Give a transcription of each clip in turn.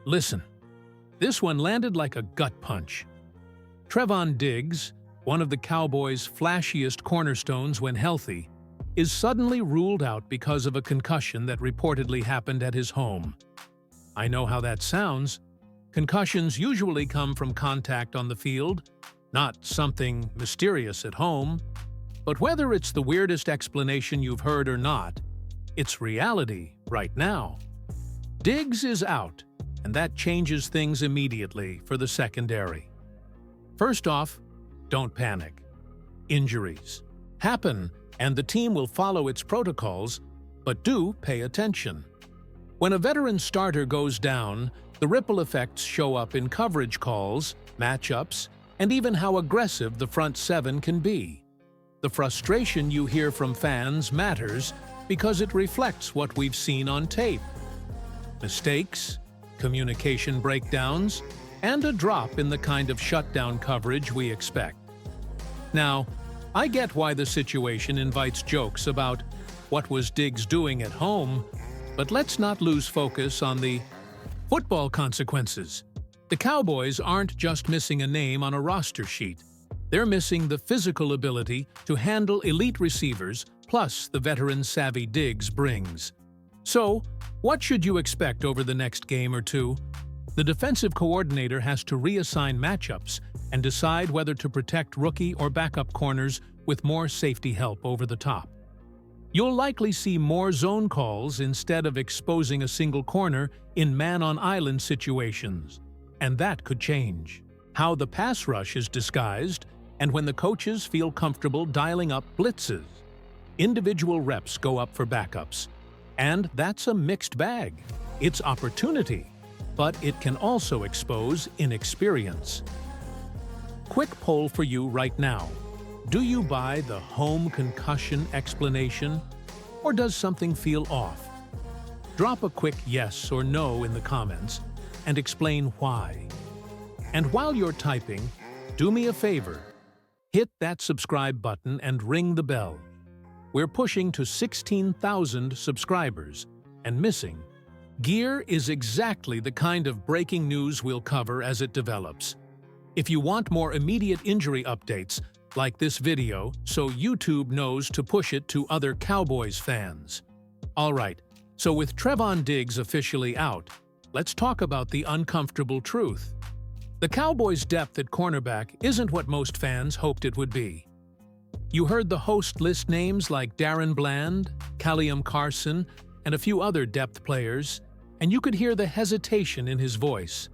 Listen, this one landed like a gut punch. Trevon Diggs, one of the Cowboys' flashiest cornerstones when healthy, is suddenly ruled out because of a concussion that reportedly happened at his home. I know how that sounds. Concussions usually come from contact on the field, not something mysterious at home. But whether it's the weirdest explanation you've heard or not, it's reality right now. Diggs is out, and that changes things immediately for the secondary. First off, don't panic. Injuries happen, and the team will follow its protocols, but do pay attention. When a veteran starter goes down, the ripple effects show up in coverage calls, matchups, and even how aggressive the front seven can be. The frustration you hear from fans matters because it reflects what we've seen on tape. Mistakes, communication breakdowns, and a drop in the kind of shutdown coverage we expect. Now, I get why the situation invites jokes about what was Diggs doing at home, but let's not lose focus on the football consequences. The Cowboys aren't just missing a name on a roster sheet. They're missing the physical ability to handle elite receivers, plus the veteran-savvy Diggs brings. So, what should you expect over the next game or two? The defensive coordinator has to reassign matchups and decide whether to protect rookie or backup corners with more safety help over the top. You'll likely see more zone calls instead of exposing a single corner in man-on-island situations, and that could change how the pass rush is disguised and when the coaches feel comfortable dialing up blitzes. Individual reps go up for backups, and that's a mixed bag. It's opportunity, but it can also expose inexperience. Quick poll for you right now. Do you buy the home concussion explanation, or does something feel off? Drop a quick yes or no in the comments and explain why. And while you're typing, do me a favor. Hit that subscribe button and ring the bell. We're pushing to 16,000 subscribers, and missing. Gear is exactly the kind of breaking news we'll cover as it develops. If you want more immediate injury updates, like this video so YouTube knows to push it to other Cowboys fans. Alright, so with Trevon Diggs officially out, let's talk about the uncomfortable truth. The Cowboys' depth at cornerback isn't what most fans hoped it would be. You heard the host list names like Darren Bland, Callium Carson, and a few other depth players, and you could hear the hesitation in his voice.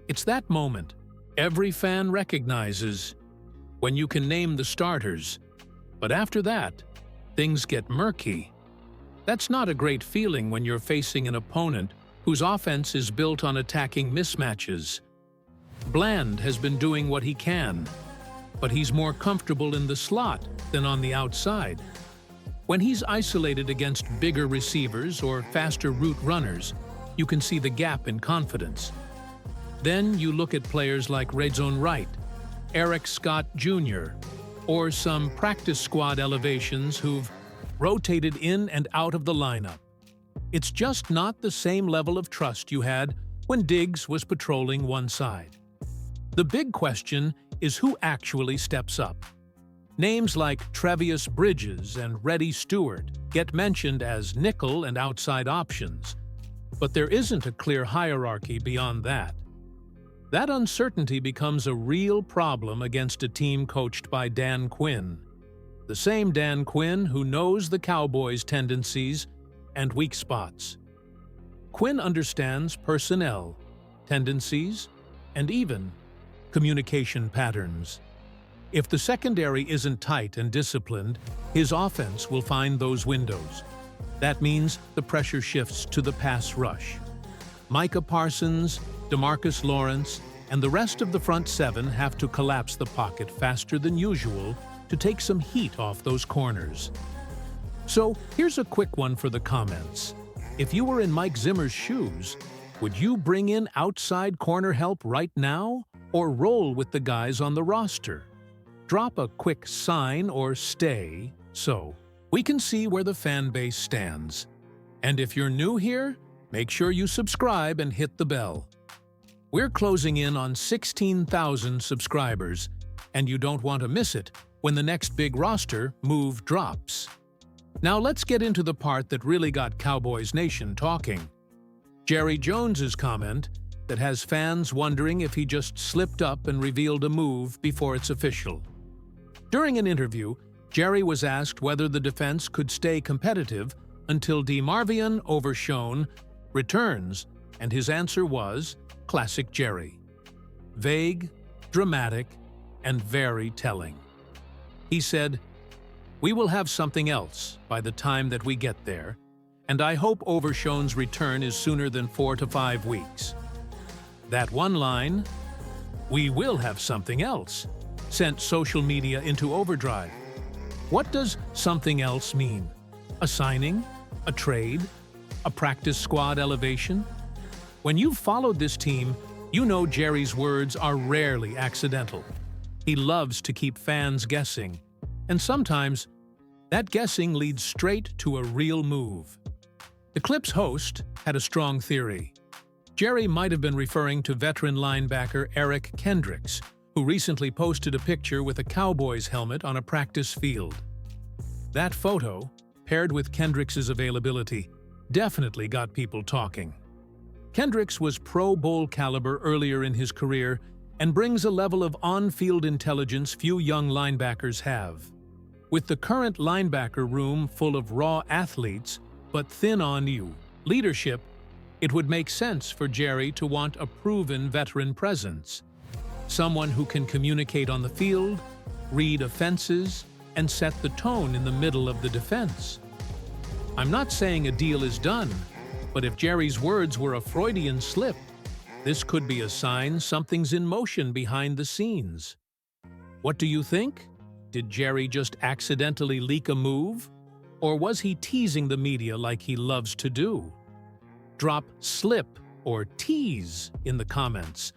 It's that moment every fan recognizes when you can name the starters, but after that, things get murky. That's not a great feeling when you're facing an opponent whose offense is built on attacking mismatches. Bland has been doing what he can, but he's more comfortable in the slot than on the outside. When he's isolated against bigger receivers or faster route runners, you can see the gap in confidence. Then you look at players like Redzone Wright, Eric Scott Jr., or some practice squad elevations who've rotated in and out of the lineup. It's just not the same level of trust you had when Diggs was patrolling one side. The big question is who actually steps up. Names like Trevius Bridges and Reddy Stewart get mentioned as nickel and outside options, but there isn't a clear hierarchy beyond that. That uncertainty becomes a real problem against a team coached by Dan Quinn, the same Dan Quinn who knows the Cowboys' tendencies and weak spots. Quinn understands personnel, tendencies, and even communication patterns. If the secondary isn't tight and disciplined, his offense will find those windows. That means the pressure shifts to the pass rush. Micah Parsons, DeMarcus Lawrence, and the rest of the front seven have to collapse the pocket faster than usual to take some heat off those corners. So here's a quick one for the comments. If you were in Mike Zimmer's shoes, would you bring in outside corner help right now or roll with the guys on the roster? Drop a quick sign or stay so we can see where the fan base stands. And if you're new here, make sure you subscribe and hit the bell. We're closing in on 16,000 subscribers, and you don't want to miss it when the next big roster move drops. Now let's get into the part that really got Cowboys Nation talking. Jerry Jones's comment that has fans wondering if he just slipped up and revealed a move before it's official. During an interview, Jerry was asked whether the defense could stay competitive until DeMarvion Overshown returns, and his answer was classic Jerry. Vague, dramatic, and very telling. He said, "We will have something else by the time that we get there, and I hope Overshown's return is sooner than 4 to 5 weeks." That one line, "We will have something else," sent social media into overdrive. What does something else mean? A signing? A trade? A practice squad elevation? When you've followed this team, you know Jerry's words are rarely accidental. He loves to keep fans guessing, and sometimes that guessing leads straight to a real move. The clip's host had a strong theory. Jerry might have been referring to veteran linebacker Eric Kendricks, who recently posted a picture with a Cowboys helmet on a practice field. That photo, paired with Kendricks' availability, definitely got people talking. Kendricks was Pro Bowl caliber earlier in his career and brings a level of on-field intelligence few young linebackers have. With the current linebacker room full of raw athletes, but thin on leadership, it would make sense for Jerry to want a proven veteran presence. Someone who can communicate on the field, read offenses, and set the tone in the middle of the defense. I'm not saying a deal is done, but if Jerry's words were a Freudian slip, this could be a sign something's in motion behind the scenes. What do you think? Did Jerry just accidentally leak a move? Or was he teasing the media like he loves to do? Drop slip or tease in the comments,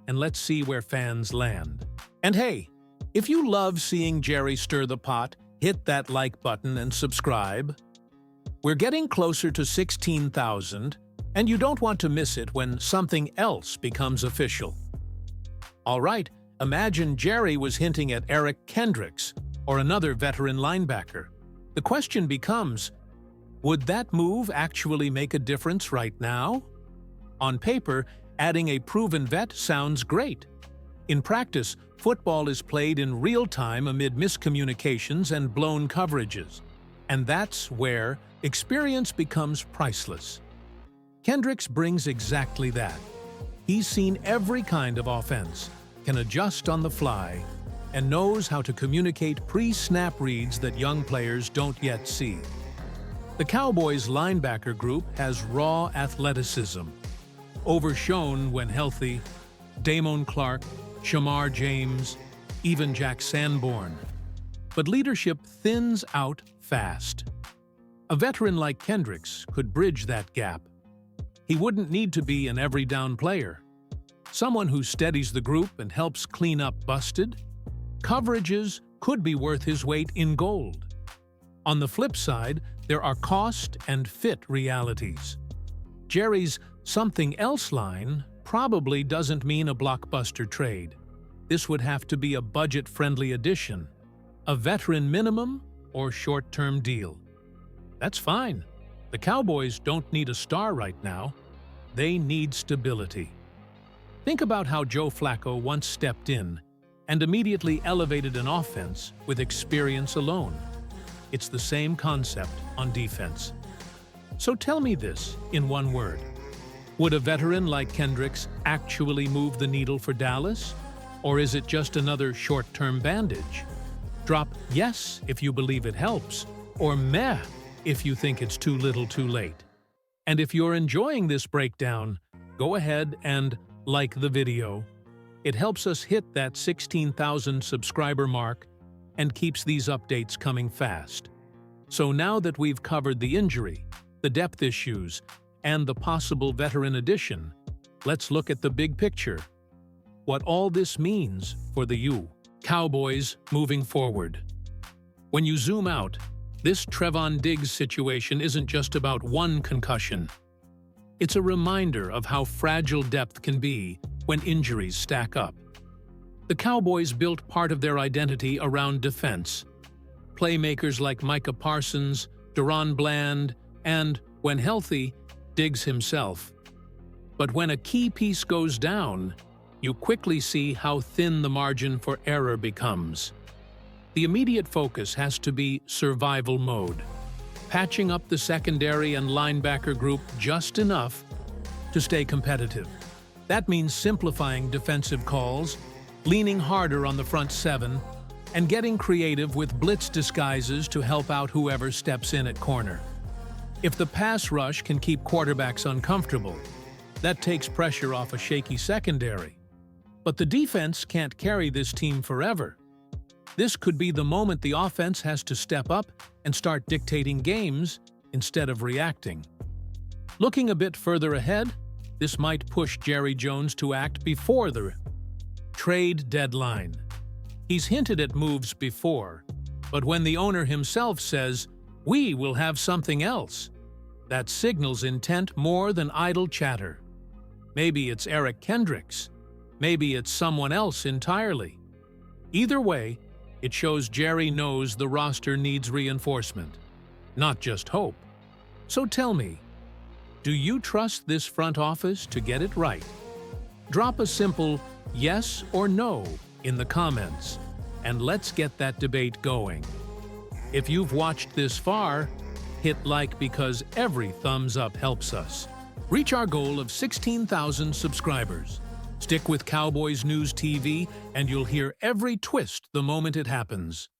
and let's see where fans land. And hey, if you love seeing Jerry stir the pot, hit that like button and subscribe. We're getting closer to 16,000, and you don't want to miss it when something else becomes official. All right, imagine Jerry was hinting at Eric Kendricks or another veteran linebacker. The question becomes, would that move actually make a difference right now? On paper, adding a proven vet sounds great. In practice, football is played in real time amid miscommunications and blown coverages. And that's where experience becomes priceless. Kendricks brings exactly that. He's seen every kind of offense, can adjust on the fly, and knows how to communicate pre-snap reads that young players don't yet see. The Cowboys' linebacker group has raw athleticism. Overshown when healthy, Damone Clark, Shamar James, even Jack Sanborn. But leadership thins out fast. A veteran like Kendricks could bridge that gap. He wouldn't need to be an every-down player. Someone who steadies the group and helps clean up busted. Coverages could be worth his weight in gold. On the flip side, there are cost and fit realities. Jerry's something else line probably doesn't mean a blockbuster trade. This would have to be a budget-friendly addition, a veteran minimum or short-term deal. That's fine. The Cowboys don't need a star right now. They need stability. Think about how Joe Flacco once stepped in and immediately elevated an offense with experience alone. It's the same concept on defense. So tell me this in one word. Would a veteran like Kendricks actually move the needle for Dallas? Or is it just another short-term bandage? Drop yes if you believe it helps, or meh if you think it's too little too late. And if you're enjoying this breakdown, go ahead and like the video. It helps us hit that 16,000 subscriber mark and keeps these updates coming fast. So now that we've covered the injury, the depth issues, and the possible veteran addition, let's look at the big picture. What all this means for the Cowboys moving forward. When you zoom out, this Trevon Diggs situation isn't just about one concussion. It's a reminder of how fragile depth can be when injuries stack up. The Cowboys built part of their identity around defense. Playmakers like Micah Parsons, Deron Bland, and, when healthy, Diggs himself. But when a key piece goes down, you quickly see how thin the margin for error becomes. The immediate focus has to be survival mode, patching up the secondary and linebacker group just enough to stay competitive. That means simplifying defensive calls, leaning harder on the front seven, and getting creative with blitz disguises to help out whoever steps in at corner. If the pass rush can keep quarterbacks uncomfortable, that takes pressure off a shaky secondary. But the defense can't carry this team forever. This could be the moment the offense has to step up and start dictating games instead of reacting. Looking a bit further ahead, this might push Jerry Jones to act before the trade deadline. He's hinted at moves before, but when the owner himself says, "We will have something else," that signals intent more than idle chatter. Maybe it's Eric Kendricks. Maybe it's someone else entirely. Either way, it shows Jerry knows the roster needs reinforcement, not just hope. So tell me, do you trust this front office to get it right? Drop a simple yes or no in the comments, and let's get that debate going. If you've watched this far, hit like because every thumbs up helps us reach our goal of 16,000 subscribers. Stick with Cowboys News TV and you'll hear every twist the moment it happens.